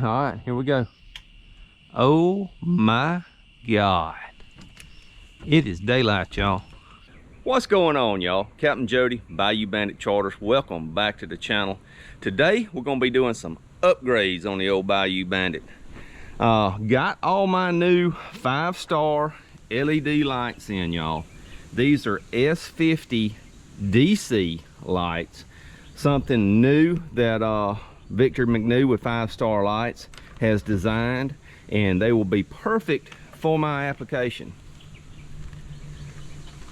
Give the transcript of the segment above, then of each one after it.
right, here we go. Oh my God. It is daylight, y'all. What's going on, y'all? Captain Jody, Bayou Bandit Charters. Welcome back to the channel. Today, we're gonna be doing some upgrades on the old Bayou Bandit. Got all my new 5-star LED lights in, y'all. These are S50 DC lights. Something new that Victor McNew with 5-star lights has designed, and they will be perfect for my application.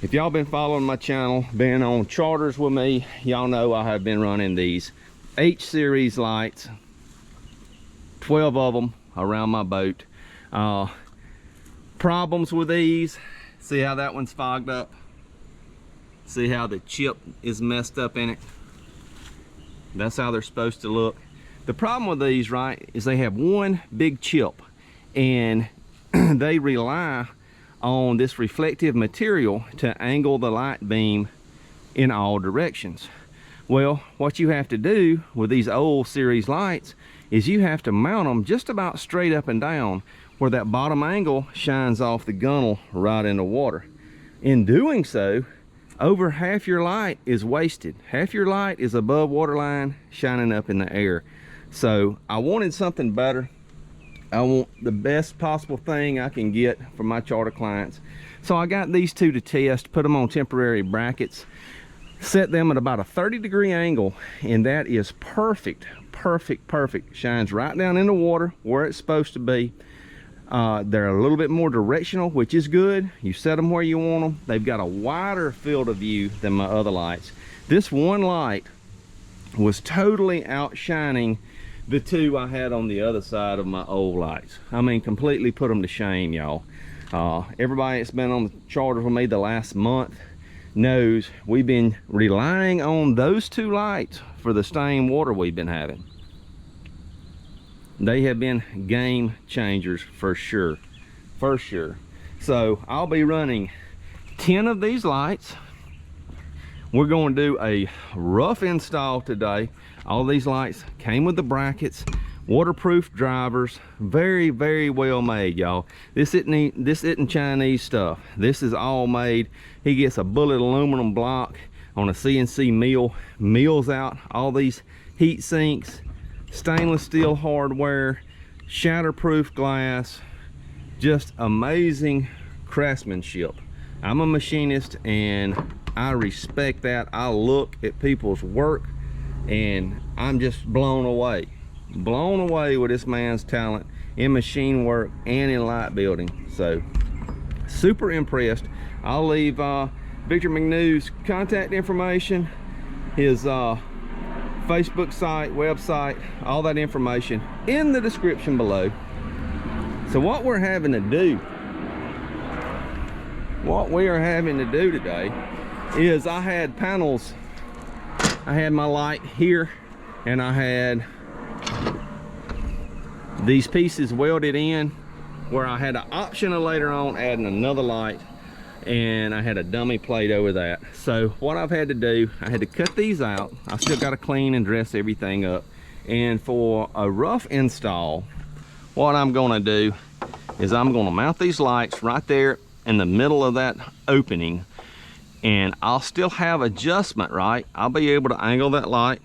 If y'all been following my channel, been on charters with me, y'all know I have been running these H series lights, 12 of them around my boat. Problems with these, see how that one's fogged up? See how the chip is messed up in it? That's how they're supposed to look. The problem with these, right, is they have one big chip, and they rely on this reflective material to angle the light beam in all directions. Well, what you have to do with these old series lights is you have to mount them just about straight up and down where that bottom angle shines off the gunnel right in the water. In doing so, over half your light is wasted. Half your light is above waterline, shining up in the air. So I wanted something better. I want the best possible thing I can get for my charter clients. So I got these two to test, put them on temporary brackets, set them at about a 30-degree angle, and that is perfect, perfect, perfect. Shines right down in the water where it's supposed to be. They're a little bit more directional, which is good. You set them where you want them. They've got a wider field of view than my other lights. This one light was totally outshining the two I had on the other side of my old lights. I mean, completely put them to shame, y'all. Everybody that's been on the charter with me the last month knows we've been relying on those two lights for the stained water we've been having. They have been game changers for sure, for sure. So I'll be running 10 of these lights. We're going to do a rough install today. All these lights came with the brackets, waterproof drivers, very, very well made, y'all. This isn't Chinese stuff. This is all made. He gets a bullet aluminum block on a CNC mill, mills out all these heat sinks, stainless steel hardware, shatterproof glass, just amazing craftsmanship. I'm a machinist and I respect that. I look at people's work and I'm just blown away with this man's talent in machine work and in light building. So super impressed. I'll leave Victor McNew's contact information, his Facebook site, website, all that information in the description below. So what we are having to do today is I had panels. I had my light here and I had these pieces welded in where I had an option of later on adding another light, and I had a dummy plate over that. So what I've had to do, I had to cut these out. I still got to clean and dress everything up. And for a rough install, what I'm going to do is I'm going to mount these lights right there in the middle of that opening, and I'll still have adjustment, right? I'll be able to angle that light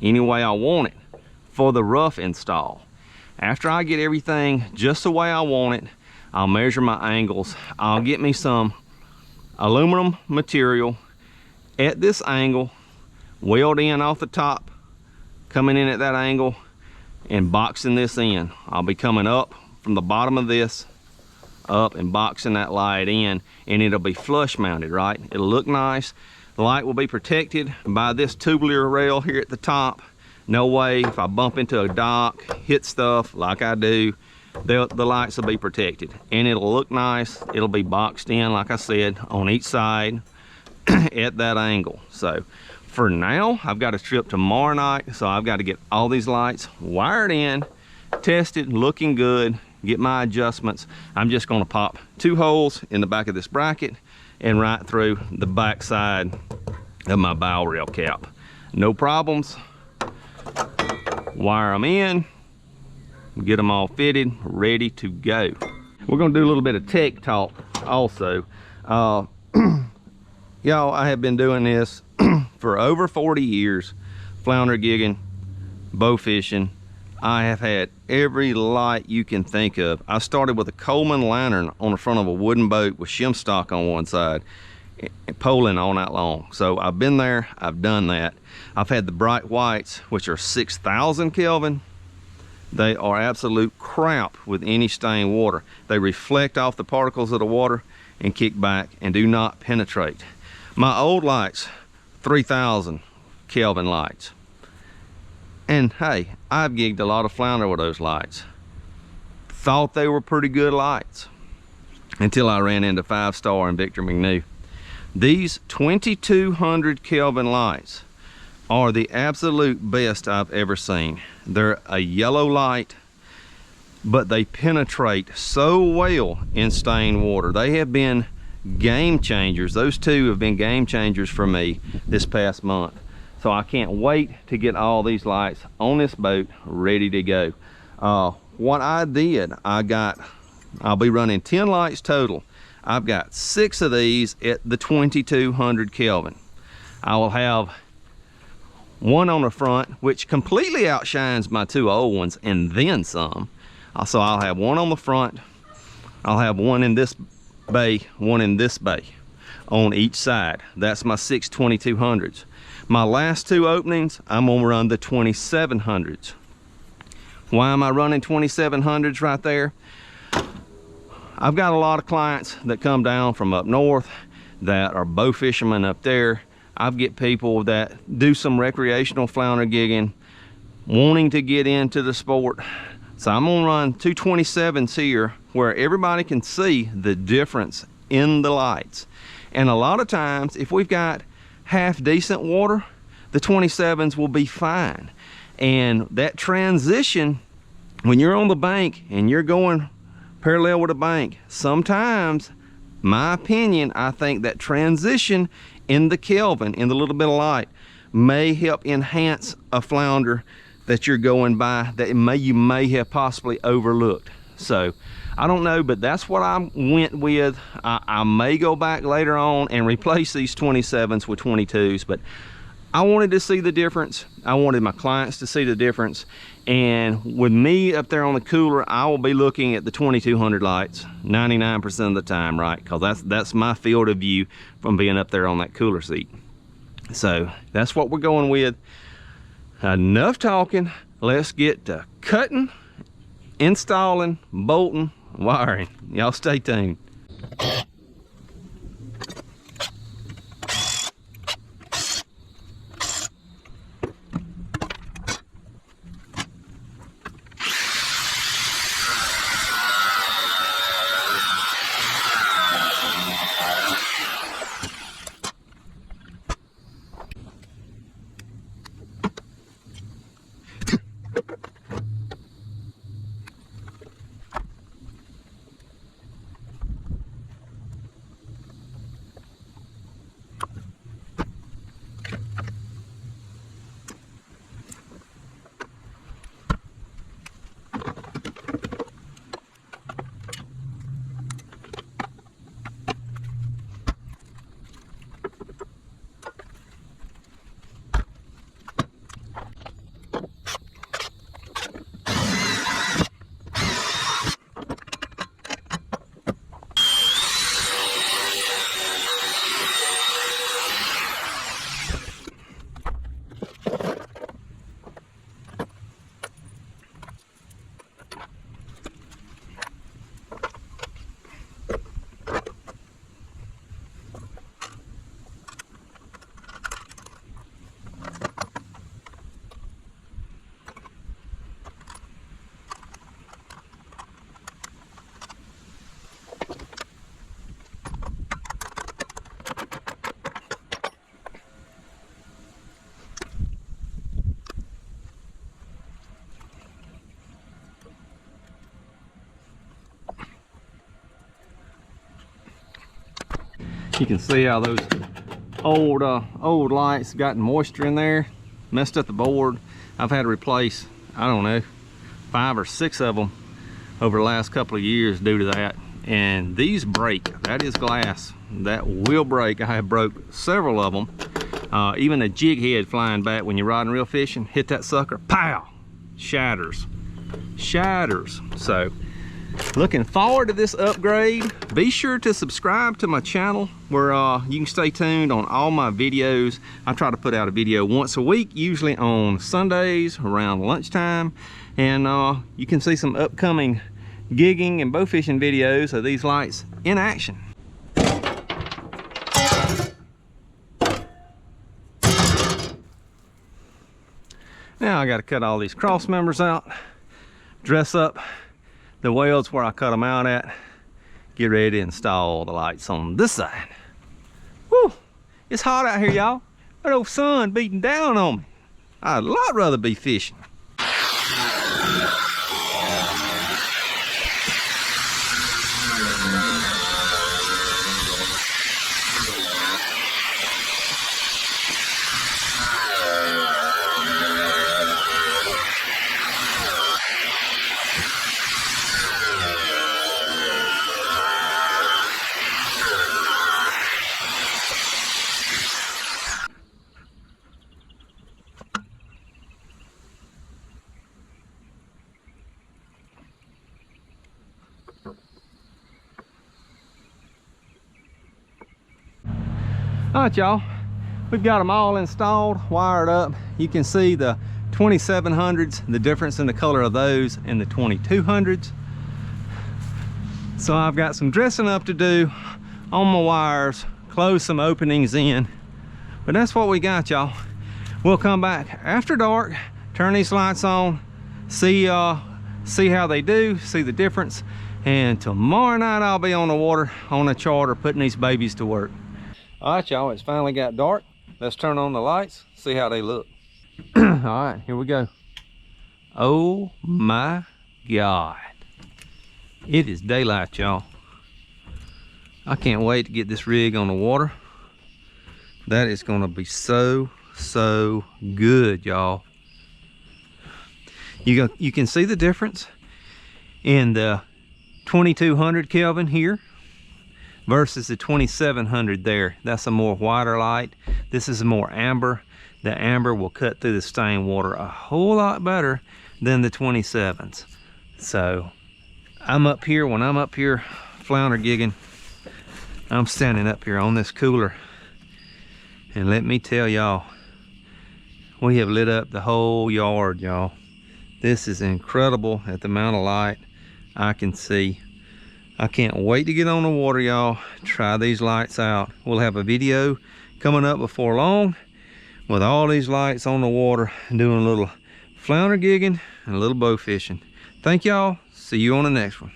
any way I want it for the rough install. After I get everything just the way I want it, I'll measure my angles. I'll get me some aluminum material at this angle, weld in off the top, coming in at that angle, and boxing this in. I'll be coming up from the bottom of this, up and boxing that light in, and it'll be flush mounted, right? It'll look nice. The light will be protected by this tubular rail here at the top. No way if I bump into a dock, hit stuff like I do, the lights will be protected, and it'll look nice. It'll be boxed in, like I said, on each side at that angle. So for now, I've got a trip tomorrow night, so I've got to get all these lights wired in, tested, looking good, get my adjustments. I'm just going to pop 2 holes in the back of this bracket and right through the back side of my bow rail cap. No problems. Wire them in, We'll get them all fitted, ready to go. We're gonna do a little bit of tech talk also. Y'all, I have been doing this for over 40 years, flounder gigging, bow fishing. I have had every light you can think of. I started with a Coleman lantern on the front of a wooden boat with shim stock on one side and poling all night long. So I've been there, I've done that. I've had the bright whites, which are 6,000 Kelvin. They are absolute crap with any stained water. They reflect off the particles of the water and kick back and do not penetrate. My old lights, 3,000 Kelvin lights. And hey, I've gigged a lot of flounder with those lights. Thought they were pretty good lights until I ran into 5-Star and Victor McNew. These 2200 Kelvin lights are the absolute best I've ever seen. They're a yellow light, but they penetrate so well in stained water. They have been game changers. Those two have been game changers for me this past month. So I can't wait to get all these lights on this boat ready to go. What I did, I'll be running 10 lights total. I've got 6 of these at the 2200 Kelvin. I will have one on the front, which completely outshines my 2 old ones and then some. So I'll have one on the front. I'll have one in this bay, one in this bay on each side. That's my 6 2200s. My last 2 openings, I'm gonna run the 2700s. Why am I running 2700s right there? I've got a lot of clients that come down from up north that are bow fishermen up there. I get people that do some recreational flounder gigging, wanting to get into the sport. So I'm gonna run 2 27s here where everybody can see the difference in the lights. And a lot of times, if we've got half decent water, the 27s will be fine. And that transition, when you're on the bank and you're going parallel with the bank, sometimes, my opinion, I think that transition in the Kelvin, in the little bit of light, may help enhance a flounder that you're going by that you may have possibly overlooked. So I don't know, but that's what I went with. I may go back later on and replace these 27s with 22s, but I wanted to see the difference. I wanted my clients to see the difference. And with me up there on the cooler, I will be looking at the 2200 lights 99% of the time, right? Because that's my field of view from being up there on that cooler seat. So that's what we're going with. Enough talking. Let's get to cutting, installing, bolting, wiring. Y'all stay tuned. You can see how those old lights got moisture in there, messed up the board. I've had to replace, I don't know, 5 or 6 of them over the last couple of years due to that. And these break. That is glass. That will break. I have broke several of them. Even a jig head flying back when you're riding reel fishing, hit that sucker, pow, shatters. So looking forward to this upgrade. Be sure to subscribe to my channel where you can stay tuned on all my videos. I try to put out a video once a week, usually on Sundays around lunchtime, and you can see some upcoming gigging and bow fishing videos of these lights in action. Now I got to cut all these cross members out, dress up the welds where I cut them out at, get ready to install the lights on this side. Woo! It's hot out here, y'all. That old sun beating down on me. I'd a lot rather be fishing. All right, y'all, we've got them all installed, wired up. You can see the 2700s, the difference in the color of those and the 2200s. So I've got some dressing up to do on my wires, close some openings in, but that's what we got, y'all. We'll come back after dark, turn these lights on, see how they do, see the difference, and tomorrow night I'll be on the water on a charter putting these babies to work. All right, y'all, it's finally got dark. Let's turn on the lights, see how they look. All right, here we go. Oh my God. It is daylight, y'all. I can't wait to get this rig on the water. That is gonna be so good, y'all. You can see the difference in the 2200 Kelvin here versus the 2700 there. That's a more whiter light. This is a more amber. The amber will cut through the stained water a whole lot better than the 27s. So I'm up here, when I'm up here flounder gigging, I'm standing up here on this cooler, and let me tell y'all, we have lit up the whole yard, y'all. This is incredible at the amount of light I can see. I can't wait to get on the water, y'all. Try these lights out. We'll have a video coming up before long with all these lights on the water, doing a little flounder gigging and a little bow fishing. Thank y'all. See you on the next one.